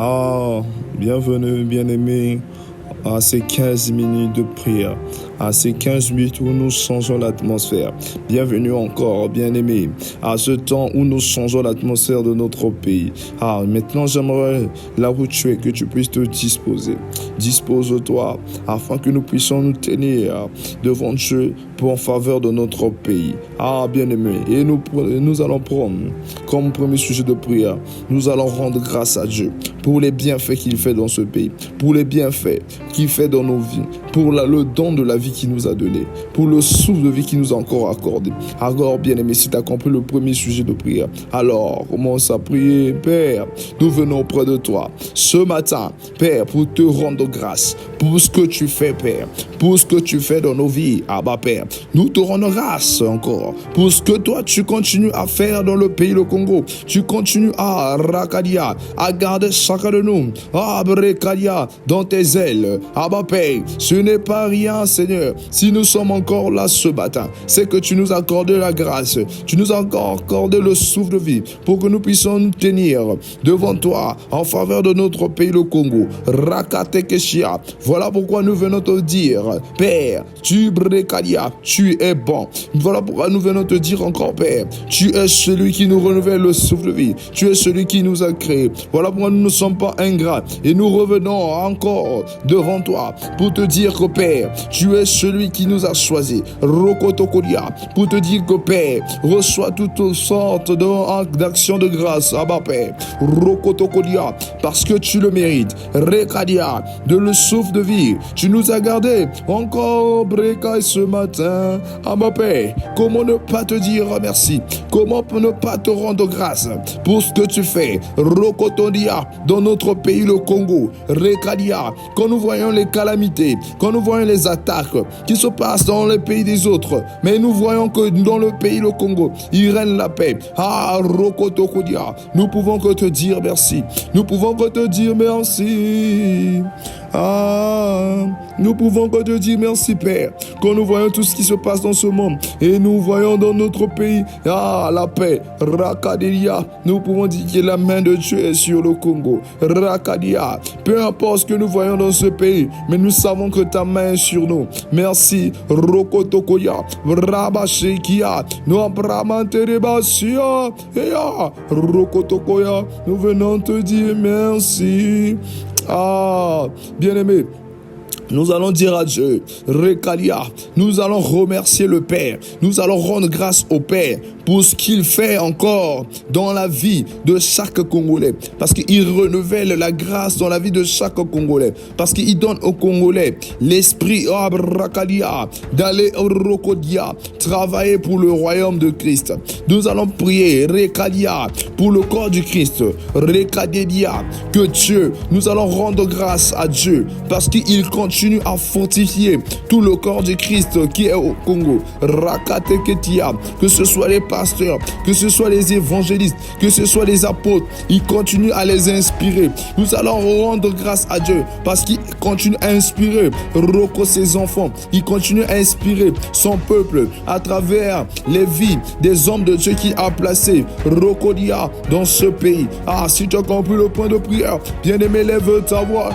Ah, bienvenue, bien-aimé, à ces 15 minutes de prière, à ces 15 minutes où nous changeons l'atmosphère. Bienvenue encore, bien-aimé, à ce temps où nous changeons l'atmosphère de notre pays. Ah, maintenant j'aimerais, là où tu es, que tu puisses te disposer. Dispose-toi, afin que nous puissions nous tenir devant Dieu en faveur de notre pays. Ah, bien-aimé, et nous allons prendre comme premier sujet de prière, nous allons rendre grâce à Dieu pour les bienfaits qu'il fait dans ce pays, pour les bienfaits qu'il fait dans nos vies, pour le don de la vie qu'il nous a donné, pour le souffle de vie qu'il nous a encore accordé. Alors, bien-aimé, si tu as compris le premier sujet de prière, alors commence à prier. Père, nous venons auprès de toi ce matin, Père, pour te rendre grâce pour ce que tu fais, Père, pour ce que tu fais dans nos vies. Ah bah, Père, nous te rendons grâce encore pour ce que toi tu continues à faire dans le pays, le Congo. Tu continues à Rakadia, à garder chacun de nous, à Brekadia, dans tes ailes. Ah bah, Père, ce n'est pas rien, Seigneur. Si nous sommes encore là ce matin, c'est que tu nous as accordé la grâce. Tu nous as encore accordé le souffle de vie pour que nous puissions nous tenir devant toi en faveur de notre pays, le Congo. Rakatekeshia. Voilà pourquoi nous venons te dire, Père, tu Brekadia, tu es bon. Voilà pourquoi nous venons te dire encore, Père, tu es celui qui nous renouvelle le souffle de vie. Tu es celui qui nous a créés. Voilà pourquoi nous ne sommes pas ingrats. Et nous revenons encore devant toi pour te dire que, Père, tu es celui qui nous a choisis. Rokotokolia, pour te dire que, Père, reçois toutes sortes d'actions de grâce. Abba, Père, Rokotokolia, parce que tu le mérites. Rekadia, de le souffle de vie. Tu nous as gardés encore, Breka, ce matin. Abba, Père, comment ne pas te dire merci? Comment ne pas te rendre grâce pour ce que tu fais? Rokotodia, dans notre pays, le Congo. Rekadia, quand nous voyons les calamités, quand nous voyons les attaques qui se passent dans les pays des autres, mais nous voyons que dans le pays, le Congo, il règne la paix. Ah, Rokotokodia, nous pouvons que te dire merci. Nous pouvons que te dire merci. Ah, nous pouvons que te dire merci, Père, quand nous voyons tout ce qui se passe dans ce monde et nous voyons dans notre pays, ah, la paix, Rakadia, nous pouvons dire que la main de Dieu est sur le Congo, Rakadia, peu importe ce que nous voyons dans ce pays, mais nous savons que ta main est sur nous. Merci, Rokotokoya, Rabashekia, nous Bramanterebasia, Rokotokoya, nous venons te dire merci. Ah, bien-aimé, nous allons dire à Dieu, Rekalia, nous allons remercier le Père, nous allons rendre grâce au Père pour ce qu'il fait encore dans la vie de chaque Congolais, parce qu'il renouvelle la grâce dans la vie de chaque Congolais, parce qu'il donne aux Congolais l'esprit Rakalia d'aller au Rokodia, travailler pour le royaume de Christ. Nous allons prier, Rekalia, pour le corps du Christ, Rekadia, que Dieu, nous allons rendre grâce à Dieu, parce qu'il continue à fortifier tout le corps du Christ qui est au Congo. Rakateketia, que ce soit les pasteurs, que ce soit les évangélistes, que ce soit les apôtres, il continue à les inspirer. Nous allons rendre grâce à Dieu parce qu'il continue à inspirer Roko ses enfants. Il continue à inspirer son peuple à travers les vies des hommes de Dieu qu'il a placés. Rokodia dans ce pays. Ah, si tu as compris le point de prière, bien-aimé, lève ta voix.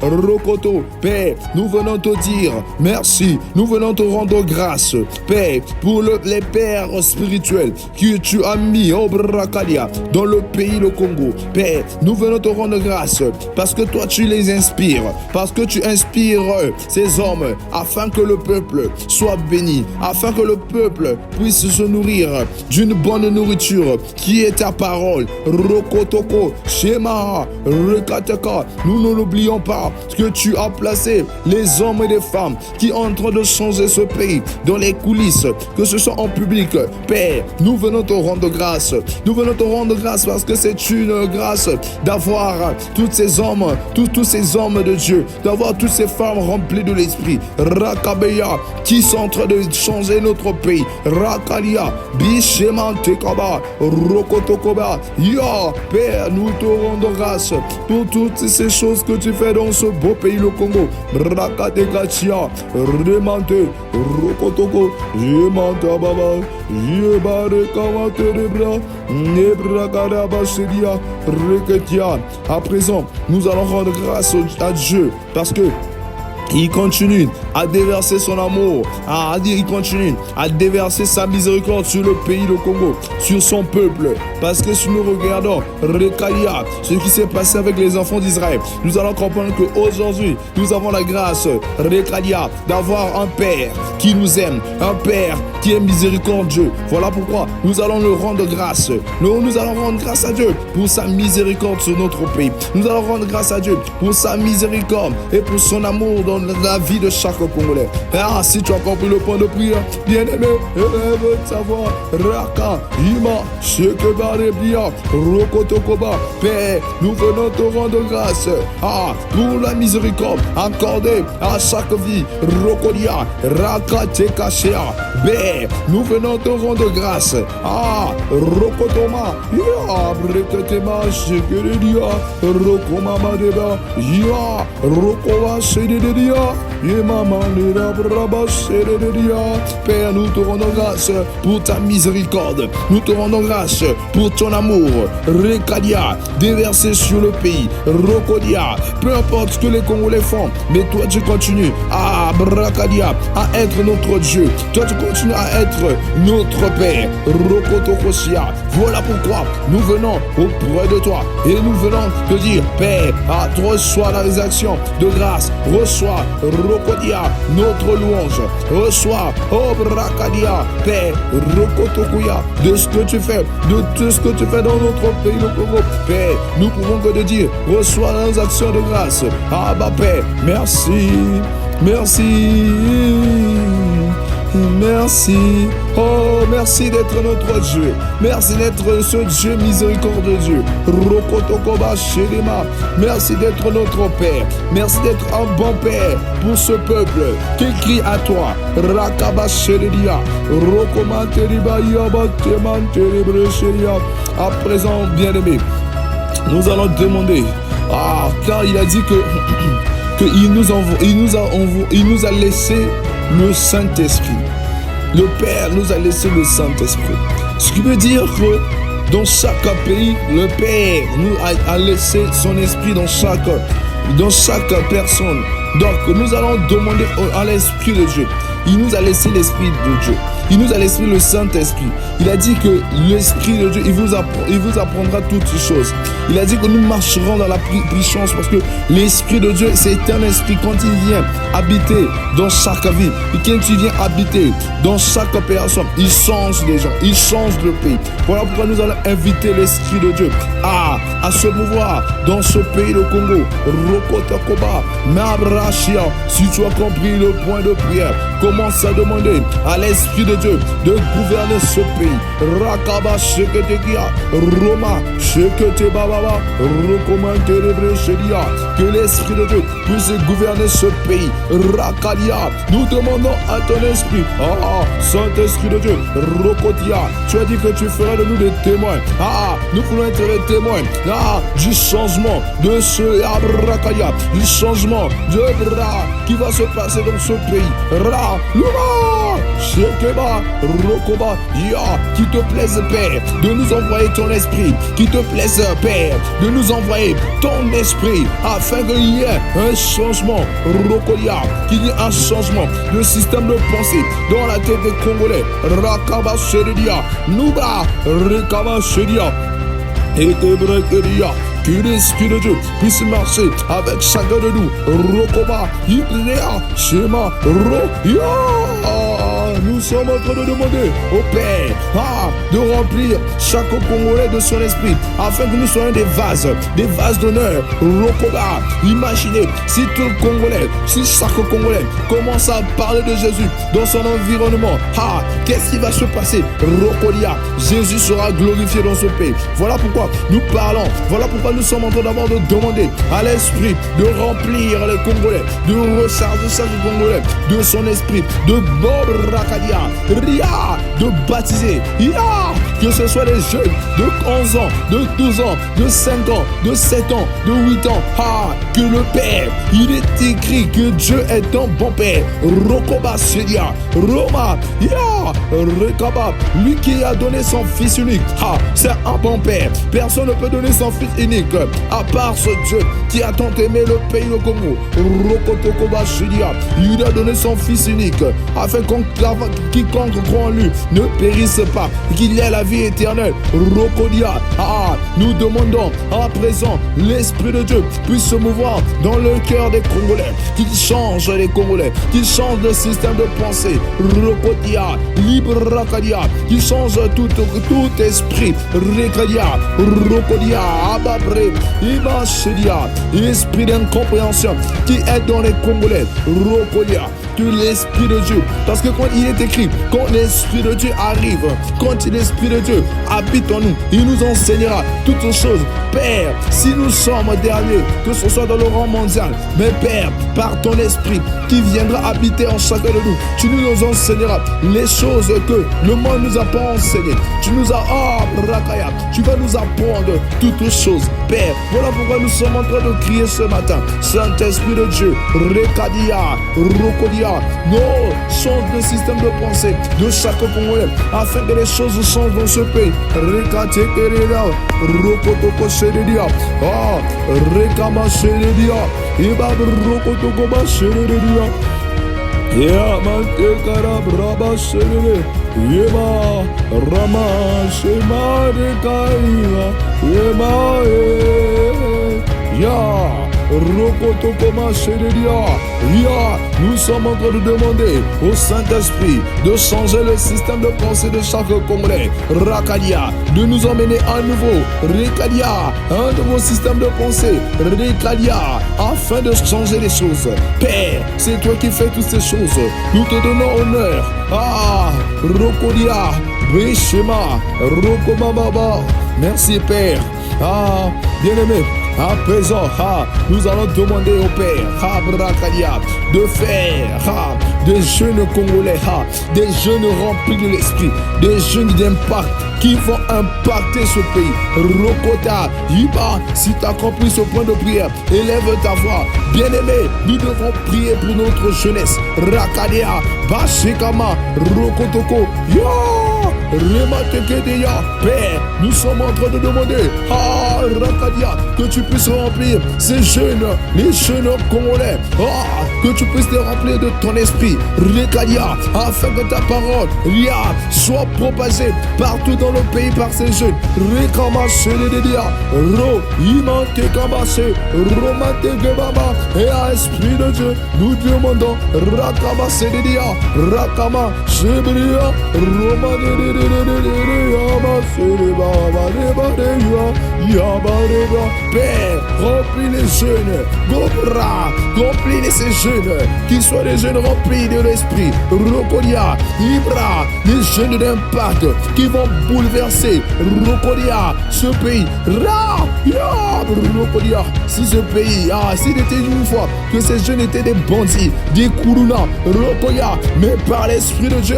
Rokoto, Père, nous venons te dire merci. Nous venons te rendre grâce, Père, pour les pères spirituels que tu as mis au Brakalia dans le pays, le Congo. Père, nous venons te rendre grâce parce que toi tu les inspires, parce que tu inspires ces hommes afin que le peuple soit béni, afin que le peuple puisse se nourrir d'une bonne nourriture qui est ta parole. Rokotoko, Shema, Rekateka, nous ne l'oublions pas que tu as placé les hommes et les femmes qui sont en train de changer ce pays dans les coulisses, que ce soit en public. Père, nous venons te rendre grâce. Nous venons te rendre grâce parce que c'est une grâce d'avoir tous ces hommes, tous ces hommes de Dieu, d'avoir toutes ces femmes remplies de l'esprit. Rakabeya, qui sont en train de changer notre pays. Rakalia, Bishema Tekaba, Rokotokoba. Ya, Père, nous te rendons grâce pour toutes ces choses que tu fais dans dans ce beau pays, le Congo. Brakatekachia, Remante, Rokotoko, Yemanta Baba, Yebare Kamate Rebra, Nebrakarabasedia, Reketia. À présent, nous allons rendre grâce à Dieu parce que il continue à déverser son amour, il continue à déverser sa miséricorde sur le pays, le Congo, sur son peuple. Parce que si nous regardons Rekalia, ce qui s'est passé avec les enfants d'Israël, nous allons comprendre qu'aujourd'hui, nous avons la grâce, Rekalia, d'avoir un Père qui nous aime, un Père qui est miséricordieux. Voilà pourquoi nous allons le rendre grâce. Nous allons rendre grâce à Dieu pour sa miséricorde sur notre pays. Nous allons rendre grâce à Dieu pour sa miséricorde et pour son amour dans la vie de chaque Congolais. Si tu as compris le point de prière, bien-aimé, élève ta voix. Raka, Ima, Shekebarebia, Rokotokoba, Père, nous venons te rendre grâce pour la miséricorde accordée à chaque vie. Rokodia, Raka Tekashea, Père, nous venons te rendre grâce. Rokotoma, Ya, Breketema, Shekeredia, Rokoma Deba, Ya, Rokowa Shededia. Père, nous te rendons grâce pour ta miséricorde. Nous te rendons grâce pour ton amour. Rekadia, déversé sur le pays. Rokodia, peu importe ce que les Congolais font, mais toi tu continues à Brakadia, à être notre Dieu. Toi tu continues à être notre Père. Rokotokosia. Voilà pourquoi nous venons auprès de toi et nous venons te dire, Père, reçois la réaction de grâce, reçois Rokodia, notre louange, reçois, Brakadia, Père, Rokotokuya, de ce que tu fais, de tout ce que tu fais dans notre pays, le Congo. Père, nous pouvons que te dire, reçois nos actions de grâce. Père, merci, merci. Merci, merci d'être notre Dieu. Merci d'être ce Dieu miséricordieux. Rokotokoba Shelema. Merci d'être notre Père. Merci d'être un bon Père pour ce peuple qui crie à toi. Rakaba Sheledia. Rokomanteriba Yabatemanterebrecheria. À présent, bien-aimé, nous allons demander. Car il a dit qu'il nous a laissé le Saint-Esprit. Le Père nous a laissé le Saint-Esprit. Ce qui veut dire que dans chaque pays, le Père nous a laissé son esprit dans chaque personne. Donc nous allons demander à l'Esprit de Dieu. Il nous a laissé l'Esprit de Dieu. Il nous a laissé le Saint-Esprit. Il a dit que l'Esprit de Dieu, il vous apprendra toutes ces choses. Il a dit que nous marcherons dans la puissance parce que l'Esprit de Dieu, c'est un esprit quand il vient habiter dans chaque vie. Et quand il vient habiter dans chaque personne, il change les gens, il change le pays. Voilà pourquoi nous allons inviter l'Esprit de Dieu à se mouvoir dans ce pays, le Congo. Rokotokoba, Mabrachia. Si tu as compris le point de prière, commence à demander à l'Esprit de Dieu de gouverner ce pays. Rakaba Sheketekia, Roma, Shekete Baba, Rokomante Rebrechedia. Que l'Esprit de Dieu puisse gouverner ce pays. Rakalia, nous demandons à ton esprit. Saint-Esprit de Dieu, Rokotia, tu as dit que tu feras de nous des témoins. Nous voulons être des témoins du changement de ce Rakalia, du changement de qui va se passer dans ce pays. Shekeba, Rokoba, qui te plaise, Père, de nous envoyer ton esprit, qui te plaise, Père, de nous envoyer ton esprit, afin qu'il y ait un changement, Rokolia, qu'il y ait un changement de système de pensée dans la tête des Congolais. Rakaba Shedia, Nuba, Rekaba Shedia, et Tebrekeria. Que l'Esprit de Dieu puisse marcher avec chacun de nous. Rokoba, Ibrea, Shema, nous sommes en train de demander au Père de remplir chaque Congolais de son esprit afin que nous soyons des vases d'honneur. Rokoba, imaginez si tout le Congolais, si chaque Congolais commence à parler de Jésus dans son environnement, qu'est-ce qui va se passer? Rokolia, Jésus sera glorifié dans ce pays. Voilà pourquoi nous parlons, voilà pourquoi nous sommes en train d'abord de demander à l'Esprit de remplir les Congolais, de recharger chaque Congolais de son esprit, de Rakadia, Ria, de baptiser, que ce soit les jeunes de 11 ans, de 12 ans, de 5 ans, de 7 ans, de 8 ans, que le Père, il est écrit que Dieu est un bon Père. Rokoba Sedia, Roma, Rekaba, lui qui a donné son Fils unique, c'est un bon Père. Personne ne peut donner son Fils unique à part ce Dieu qui a tant aimé le pays de Congo. Rokotokoba Sedia, il a donné son Fils unique afin quiconque croit en lui ne périsse pas, qu'il ait la vie éternelle. Rokodia, nous demandons à présent l'Esprit de Dieu puisse se mouvoir dans le cœur des Congolais, qu'il change les Congolais, qu'il change le système de pensée. Rokodia, Librakadia, qu'il change tout esprit. Rekadia, Rokodia, Ababre, Ibachedia, esprit d'incompréhension qui est dans les Congolais. Rokodia, que l'Esprit de Dieu, parce que quand il est écrit, quand l'Esprit de Dieu arrive, quand l'Esprit de Dieu habite en nous, il nous enseignera toutes choses. Père, si nous sommes derniers, que ce soit dans le rang mondial, mais Père, par ton Esprit qui viendra habiter en chacun de nous, tu nous enseigneras les choses que le monde nous a pas enseignées. Tu nous as, tu vas nous apprendre toutes choses. Père, voilà pourquoi nous sommes en train de crier ce matin. Saint-Esprit de Dieu, Rekadia, Rokodia, change le système de pensée de chaque Congolais afin que les choses changent dans ce pays. Rekatekereda, Rokotoko Sheredia, Rekama Sheredia, Ibab Rokotokoba Sheredia, Mantekara Braba Sherede, Yema Rama Shema Rekaiva, Yema Rokotokoma Sheredia. Nous sommes en train de demander au Saint-Esprit de changer le système de pensée de chaque Congolais. Rakadia, de nous emmener à nouveau. Rekadia, un nouveau système de pensée. Rekadia, afin de changer les choses. Père, c'est toi qui fais toutes ces choses. Nous te donnons honneur. Rokodia, Bishema, Rokomababa. Merci Père. Bien-aimé. À présent, nous allons demander au Père de faire des jeunes Congolais, des jeunes remplis de l'esprit, des jeunes d'impact qui vont impacter ce pays. Rokota, si tu as compris ce point de prière, élève ta voix. Bien-aimé, nous devons prier pour notre jeunesse. Rakadia, Bashikama, Rokotoko, Père, nous sommes en train de demander Rakadia, que tu puisses remplir ces jeunes, les jeunes Congolais, que tu puisses les remplir de ton esprit, Rekadia, afin que ta parole soit propagée partout dans le pays par ces jeunes. Rekama Sheredia, Ro, Imante Kabase, Romate Gebaba, et à Esprit de Dieu, nous demandons Rakama Sheredia, Rakama Sheredia, Romane. Père, remplis les jeunes, remplis ces jeunes, qu'ils soient des jeunes remplis de l'esprit. Rokodia, Ibra, les jeunes d'impact qui vont bouleverser Rokodia, ce pays. Rokodia, si ce pays, s'il était une fois que ces jeunes étaient des bandits, des kourouna, Rokodia, mais par l'esprit de Dieu,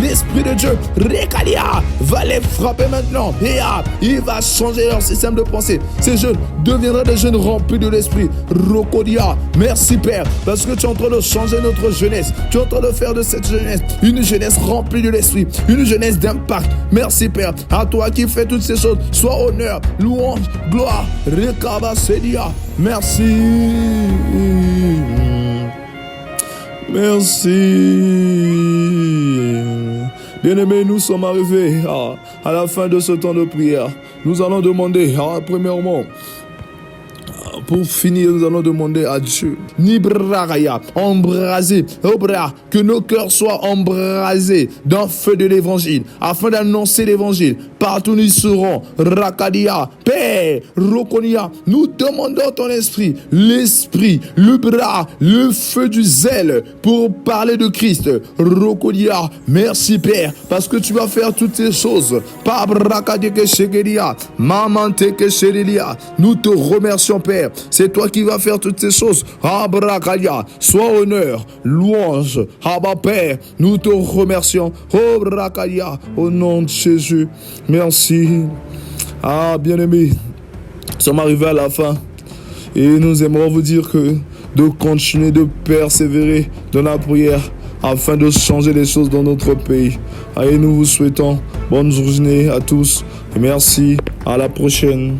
l'esprit de Dieu, Rekalia, va les frapper maintenant et il va changer leur système de pensée. Ces jeunes deviendront des jeunes remplis de l'esprit. Rokodia, merci Père, parce que tu es en train de changer notre jeunesse. Tu es en train de faire de cette jeunesse une jeunesse remplie de l'esprit, une jeunesse d'impact. Merci Père, à toi qui fais toutes ces choses, sois honneur, louange, gloire. Rekaba Sedia, merci. Merci. Bien-aimés, nous sommes arrivés à la fin de ce temps de prière. Nous allons demander, premièrement, pour finir, nous allons demander à Dieu, Nibraraya, embrasé, que nos cœurs soient embrasés d'un feu de l'évangile, afin d'annoncer l'évangile. Partout nous serons, Rakadia, Père, Rokonia, nous demandons ton esprit, l'esprit, le bras, le feu du zèle pour parler de Christ. Rokonia, merci Père, parce que tu vas faire toutes ces choses. Nous te remercions Père. Père, c'est toi qui vas faire toutes ces choses. Abrakalia, sois honneur, louange. Abba Père, nous te remercions. Abrakalia, au nom de Jésus. Merci. Ah, bien-aimés, nous sommes arrivés à la fin. Et nous aimerons vous dire que de continuer de persévérer dans la prière afin de changer les choses dans notre pays. Et nous vous souhaitons bonne journée à tous. Et merci. À la prochaine.